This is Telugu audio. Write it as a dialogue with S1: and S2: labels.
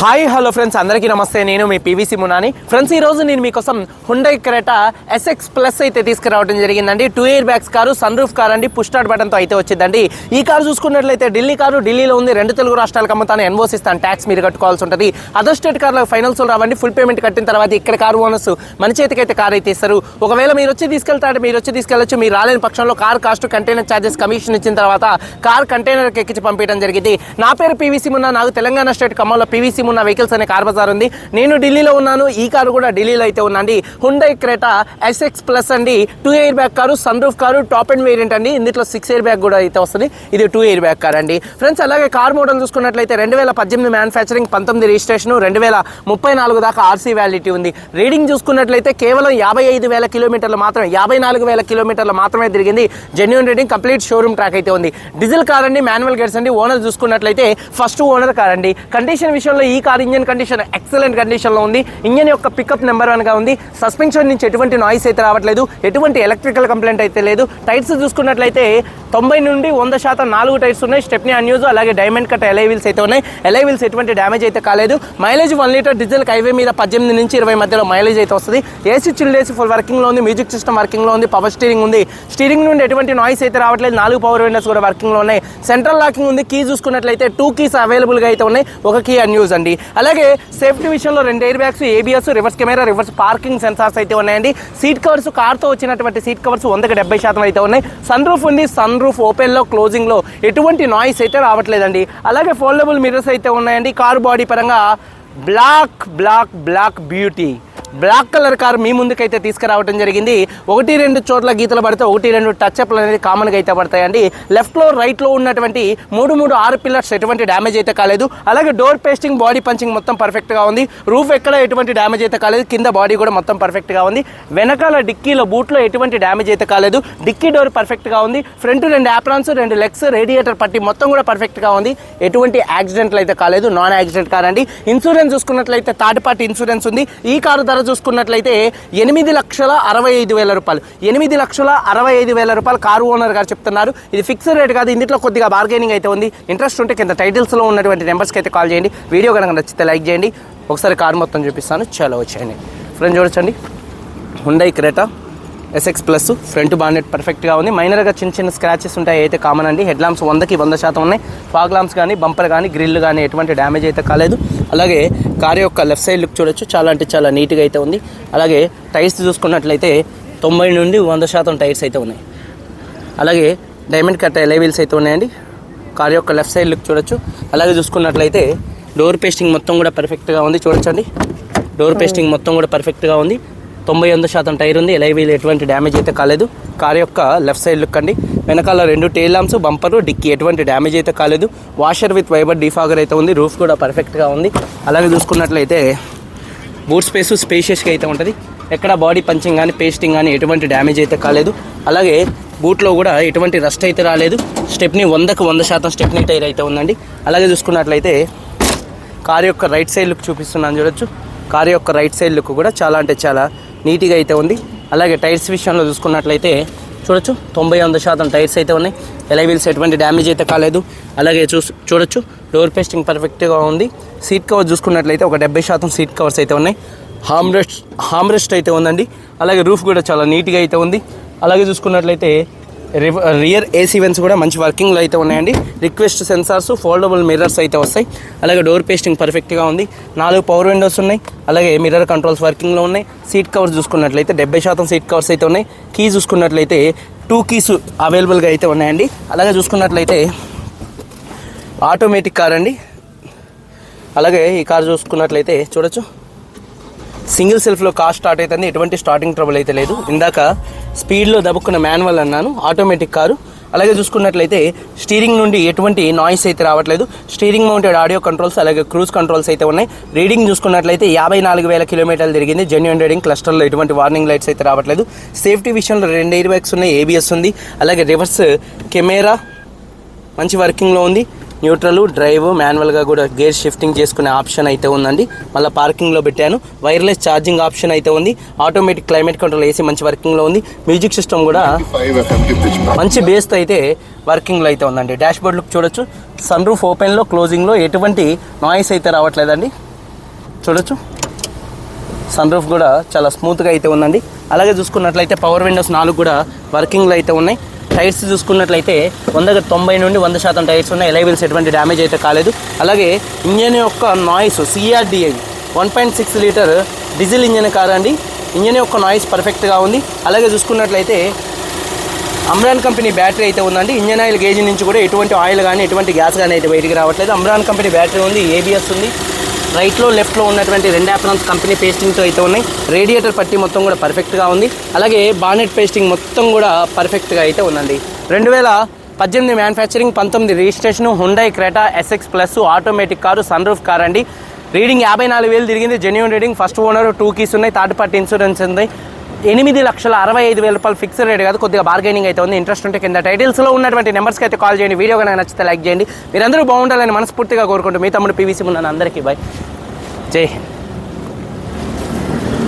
S1: హాయ్ హలో ఫ్రెండ్స్, అందరికీ నమస్తే. నేను మీ పీవీసీ మునాని. ఫ్రెండ్స్, ఈ రోజు నేను మీకోసం హుండై క్రెటా ఎస్ఎక్స్ ప్లస్ అయితే తీసుకురావడం జరిగిందండి. 2 airbags car, sunroof car అండి, పుష్ స్టార్ట్ బటన్తో అయితే వచ్చిందండి. ఈ కారు చూసుకున్నట్లయితే ఢిల్లీ కారు, ఢిల్లీలో ఉంది. 2 తెలుగు రాష్ట్రాలకు అమ్ముతాను, ఎన్ఓసి ఇస్తాను, ట్యాక్స్ మీరు కట్టుకోవాల్సి ఉంటుంది. అదర్ స్టేట్ కార్లకు ఫైనల్స్ రావండి. ఫుల్ పేమెంట్ కట్టిన తర్వాత ఇక్కడ కారు ఓనర్స్ మన చేతికి అయితే కార్ అయితే ఇస్తారు. ఒకవేళ మీరు వచ్చి తీసుకెళ్ళొచ్చు. మీరు రాలేని పక్షంలో car cost, container charges, commission ఇచ్చిన తర్వాత కార్ కంటైనర్కి ఎక్కించి పంపించడం జరిగింది. నా పేరు పీవీసీ మున్నా. నాకు తెలంగాణ స్టేట్ ఖమ్మంలో పీవీసీ మున్నా వెహికల్స్ అనే కార్ బజార్ ఉంది. నేను ఢిల్లీలో ఉన్నాను. ఈ కారు కూడా ఢిల్లీలో అయితే ఉందండి. హుండై క్రెటా ఎస్ఎక్స్ ప్లస్ అండి. 2 airbag car, sunroof car, top end variant అండి. ఇందులో 6 ఇయర్ బ్యాగ్ కూడా అయితే వస్తుంది. ఇది 2 ఇయర్ బ్యాగ్ కార్ అండి. ఫ్రెండ్స్, అలాగే కార్ మోడల్ చూసుకున్నట్లయితే 2018 మ్యానుఫ్యాక్చరింగ్, 19 రిజిస్ట్రేషన్, 2034 దాకా ఆర్సీ వ్యాలిడిటీ ఉంది. రీడింగ్ చూసుకున్నట్లయితే కేవలం 55,000 కిలోమీటర్లు మాత్రమే, 54,000 కిలోమీటర్లు మాత్రమే తిరిగింది. Genuine reading, complete showroom track అయితే ఉంది. డీజిల్ కార్ అండి, మాన్యువల్ గేర్స్ అండి. ఓనర్ చూసుకున్నట్లయితే ఫస్ట్ ఓనర్ కార్ అండి. కండిషన్ విషయంలో ఈ car engine condition excellent condition లో ఉంది. ఇంజన్ యొక్క పికప్ నెంబర్ 1 గా ఉంది. సస్పెన్షన్ నుంచి ఎటువంటి నాయిస్ అయితే రావట్లేదు, ఎటువంటి ఎలక్ట్రికల్ కంప్లైంట్ అయితే లేదు. టైర్స్ చూసుకున్నట్లయితే 90 నుండి 100% 4 టైర్స్ ఉన్నాయి. స్టెప్నీ అన్యూజ్, అలాగే డైమండ్ కట్ ఎలై వీల్స్ అయితే ఉన్నాయి. ఎలై వీల్స్ ఎటువంటి డ్యామేజ్ అయితే కాలేదు. మైలేజ్ 1 లీటర్ డీజిల్ హైవే మీద 18 నుంచి 20 మధ్యలో మైలేజ్ అయితే వస్తుంది. AC chilled AC full working లో ఉంది. మ్యూజిక్ సిస్టమ్ వర్కింగ్ లో ఉంది. పవర్ స్టీరింగ్ ఉంది. స్టీరింగ్ నుండి ఎటువంటి నాయిస్ అయితే రావట్లేదు. 4 పవర్ విండోస్ కూడా వర్కింగ్ లో ఉన్నాయి. సెంట్రల్ లాకింగ్ ఉంది. కీ చూసుకున్నట్లయితే 2 కీస్ అవైలబుల్ గా అయితే ఉన్నాయి. ఒక కీ అన్యూజ్ అండి. అలాగే సేఫ్టీ విషయంలో 2 air bags, ABS, reverse camera, reverse parking sensors అయితే ఉన్నాయండి. సీట్ కవర్స్, కార్తో వచ్చినటువంటి సీట్ కవర్స్ 100% అయితే ఉన్నాయి. సన్ రూఫ్ ఉంది. సన్ రూఫ్ ఓపెన్ లో, క్లోజింగ్ లో ఎటువంటి నాయిస్ అయితే రావట్లేదండి. అలాగే ఫోల్డబుల్ మిర్రర్స్ అయితే ఉన్నాయండి. కారు బాడీ పరంగా black beauty black colour car మీ ముందుకైతే తీసుకురావడం జరిగింది. 1-2 చోట్ల గీతలు పడితే 1-2 టచ్అప్లు అనేది కామన్గా అయితే పడతాయండి. లెఫ్ట్లో రైట్లో ఉన్నటువంటి 3 పిల్లర్స్ ఎటువంటి డ్యామేజ్ అయితే కాలేదు. అలాగే డోర్ పేస్టింగ్, బాడీ పంచింగ్ మొత్తం పర్ఫెక్ట్గా ఉంది. రూఫ్ ఎక్కడ ఎటువంటి డ్యామేజ్ అయితే కాలేదు. కింద బాడీ కూడా మొత్తం పర్ఫెక్ట్గా ఉంది. వెనకాల డిక్కీలో, బూట్లో ఎటువంటి డ్యామేజ్ అయితే కాలేదు. డిక్కీ డోర్ పర్ఫెక్ట్గా ఉంది. ఫ్రంట్ 2 యాప్రాన్స్, 2 లెగ్స్, రేడియేటర్ పట్టి మొత్తం కూడా పర్ఫెక్ట్గా ఉంది. ఎటువంటి యాక్సిడెంట్లు అయితే కాలేదు. నాన్ యాక్సిడెంట్ కార్ అండి. ఇన్సూరెన్స్ చూసుకున్నట్లయితే థర్డ్ పార్టీ ఇన్సూరెన్స్ ఉంది. ఈ కారు ధర చూసుకున్నట్లయితే 8,65,000 రూపాయలు. 8,65,000 రూపాయలు కారు ఓనర్ గారు చెప్తున్నారు. ఇది ఫిక్స్డ్ రేట్ కాదు. ఇందులో కొద్దిగా బార్గెనింగ్ అయితే ఉంది. ఇంట్రెస్ట్ ఉంటే కింద టైటిల్స్లో ఉన్నటువంటి నెంబర్స్కి అయితే కాల్ చేయండి. వీడియో కనుక నచ్చితే లైక్ చేయండి. ఒకసారి కారు మొత్తం చూపిస్తాను. చాలా వచ్చేయండి. ఫ్రెండ్ చూడొచ్చండి, Hyundai Creta SX plus. Front bonnet పర్ఫెక్ట్గా ఉంది. మైనర్గా చిన్న స్క్రాచెస్ ఉంటాయి, అయితే కామన్ అండి. హెడ్ ల్యాంప్స్ 100% ఉన్నాయి. ఫాగ్ ల్యాంప్స్ కానీ, బంపర్ కానీ, గ్రిల్ కానీ ఎటువంటి డ్యామేజ్ అయితే కాలేదు. అలాగే కారు యొక్క లెఫ్ట్ సైడ్ లుక్ చూడొచ్చు, చాలా అంటే చాలా నీట్గా అయితే ఉంది. అలాగే టైర్స్ చూసుకున్నట్లయితే 90 నుండి 100% టైర్స్ అయితే ఉన్నాయి. అలాగే డైమండ్ కట్ ఎలై వీల్స్ అయితే ఉన్నాయండి. కారు యొక్క లెఫ్ట్ సైడ్ లుక్ చూడొచ్చు. అలాగే చూసుకున్నట్లయితే డోర్ పేస్టింగ్ మొత్తం కూడా పర్ఫెక్ట్గా ఉంది. చూడొచ్చండి, డోర్ పేస్టింగ్ మొత్తం కూడా పర్ఫెక్ట్గా ఉంది. 90% టైర్ ఉంది. ఎలై వీల్ ఎటువంటి డ్యామేజ్ అయితే కాలేదు. కారు యొక్క లెఫ్ట్ సైడ్ లుక్ అండి. వెనకాల 2 టెయిల్ ల్యాంప్స్, బంపరు, డిక్కీ ఎటువంటి డ్యామేజ్ అయితే కాలేదు. వాషర్ విత్ వైబర్ డిఫాగర్ అయితే ఉంది. రూఫ్ కూడా పర్ఫెక్ట్గా ఉంది. అలాగే చూసుకున్నట్లయితే బూట్ స్పేషియస్గా అయితే ఉంటుంది. ఎక్కడ బాడీ పంచింగ్ కానీ, పేస్టింగ్ కానీ ఎటువంటి డ్యామేజ్ అయితే కాలేదు. అలాగే బూట్లో కూడా ఎటువంటి రస్ట్ అయితే రాలేదు. స్టెప్నీ 100% స్టెప్నీ టైర్ అయితే ఉందండి. అలాగే చూసుకున్నట్లయితే కారు యొక్క రైట్ సైడ్ లుక్ చూపిస్తున్నాను చూడొచ్చు. కారు యొక్క రైట్ సైడ్ లుక్ కూడా చాలా అంటే చాలా నీట్గా అయితే ఉంది. అలాగే టైర్స్ విషయంలో చూసుకున్నట్లయితే చూడొచ్చు, 90% టైర్స్ అయితే ఉన్నాయి. ఎలై వీల్స్ ఎటువంటి డ్యామేజ్ అయితే కాలేదు. అలాగే చూడొచ్చు, డోర్ పేస్టింగ్ పర్ఫెక్ట్గా ఉంది. సీట్ కవర్ చూసుకున్నట్లయితే ఒక 70% సీట్ కవర్స్ అయితే ఉన్నాయి. హామ్ రెస్ట్ అయితే ఉందండి. అలాగే రూఫ్ కూడా చాలా నీట్గా అయితే ఉంది. అలాగే చూసుకున్నట్లయితే రియర్ ఏసీ వెంట్స్ కూడా మంచి వర్కింగ్లో అయితే ఉన్నాయండి. రిక్వెస్ట్ సెన్సార్స్, ఫోల్డబుల్ మిర్రర్స్ అయితే వస్తాయి. అలాగే డోర్ పేస్టింగ్ పర్ఫెక్ట్గా ఉంది. 4 పవర్ విండోస్ ఉన్నాయి. అలాగే మిర్రర్ కంట్రోల్స్ వర్కింగ్లో ఉన్నాయి. సీట్ కవర్స్ చూసుకున్నట్లయితే 70% సీట్ కవర్స్ అయితే ఉన్నాయి. కీ చూసుకున్నట్లయితే 2 కీస్ అవైలబుల్గా అయితే ఉన్నాయండి. అలాగే చూసుకున్నట్లయితే ఆటోమేటిక్ కార్ అండి. అలాగే ఈ కార్ చూసుకున్నట్లయితే చూడొచ్చు, సింగిల్ సెల్ఫ్లో కార్ స్టార్ట్ అవుతుంది. ఎటువంటి స్టార్టింగ్ ట్రబుల్ అయితే లేదు. ఇందాక స్పీడ్లో దబుక్కున్న మాన్యువల్ అన్నాను, ఆటోమేటిక్ కారు. అలాగే చూసుకున్నట్లయితే స్టీరింగ్ నుండి ఎటువంటి నాయిస్ అయితే రావట్లేదు. స్టీరింగ్ మౌంటెడ్ ఆడియో కంట్రోల్స్, అలాగే క్రూజ్ కంట్రోల్స్ అయితే ఉన్నాయి. రీడింగ్ చూసుకున్నట్లయితే 54,000 కిలోమీటర్లు తిరిగింది. Genuine reading. క్లస్టర్లో ఎటువంటి వార్నింగ్ లైట్స్ అయితే రావట్లేదు. సేఫ్టీ విషయంలో 2 ఎయిర్ బ్యాగ్స్ ఉన్నాయి. ఏబిఎస్ ఉంది. అలాగే రివర్స్ కెమెరా మంచి వర్కింగ్లో ఉంది. న్యూట్రల్, డ్రైవ్, మాన్యువల్గా కూడా గేర్ షిఫ్టింగ్ చేసుకునే ఆప్షన్ అయితే ఉందండి. మళ్ళీ పార్కింగ్లో పెట్టాను. వైర్లెస్ ఛార్జింగ్ ఆప్షన్ అయితే ఉంది. ఆటోమేటిక్ క్లైమేట్ కంట్రోల్ ఏసీ మంచి వర్కింగ్లో ఉంది. మ్యూజిక్ సిస్టమ్ కూడా మంచి బేస్తో అయితే వర్కింగ్లో అయితే ఉందండి. డాష్ బోర్డ్ లుక్ చూడొచ్చు. సన్ రూఫ్ ఓపెన్లో, క్లోజింగ్లో ఎటువంటి నాయిస్ అయితే రావట్లేదండి. చూడొచ్చు. సన్ రూఫ్ కూడా చాలా స్మూత్గా అయితే ఉందండి. అలాగే చూసుకున్నట్లయితే పవర్ విండోస్ 4 కూడా వర్కింగ్లో అయితే ఉన్నాయి. టైర్స్ చూసుకున్నట్లయితే 90 నుండి 100% టైర్స్ ఉన్నాయి. ఎలైవిల్స్ ఎటువంటి డ్యామేజ్ అయితే కాలేదు. అలాగే ఇంజన్ యొక్క noise CRDI 1.6 litre diesel engine car అండి. ఇంజన్ యొక్క నాయిస్ పర్ఫెక్ట్గా ఉంది. అలాగే చూసుకున్నట్లయితే అమ్రాన్ కంపెనీ బ్యాటరీ అయితే ఉందండి. ఇంజన్ ఆయిల్ గేజ్ నుంచి కూడా ఎటువంటి ఆయిల్ కానీ ఎటువంటి గ్యాస్ కానీ అయితే బయటికి రావట్లేదు. అమ్రాన్ కంపెనీ బ్యాటరీ ఉంది, ABS ఉంది. రైట్లో లెఫ్ట్లో ఉన్నటువంటి 2 యాప్రాన్స్ కంపెనీ పేస్టింగ్తో అయితే ఉన్నాయి. రేడియేటర్ పట్టి మొత్తం కూడా పర్ఫెక్ట్గా ఉంది. అలాగే బానెట్ పేస్టింగ్ మొత్తం కూడా పర్ఫెక్ట్గా అయితే ఉందండి. 2018 manufacturing, 19 registration, Hyundai Creta SX plus automatic car, sunroof car అండి. రీడింగ్ 54,000 తిరిగింది. Genuine reading. First owner, 2 keys ఉన్నాయి. థర్డ్ పార్టీ ఇన్సూరెన్స్ ఉంది. 8,65,000 రూపాయలు ఫిక్స్డ్ రేట్ కాదు, కొద్దిగా బార్గెనింగ్ అయితే ఉంది. ఇంట్రెస్ట్ ఉంటే కింద టైటిల్స్లో ఉన్నటువంటి నెంబర్స్కి అయితే కాల్ చేయండి. వీడియో కనుక నచ్చితే లైక్ చేయండి. మీరందరూ బాగుండాలని మనస్ఫూర్తిగా కోరుకుంటూ మీ తమ్ముడు PVC ఉన్నాను. అందరికీ బాయ్, జై హింద్.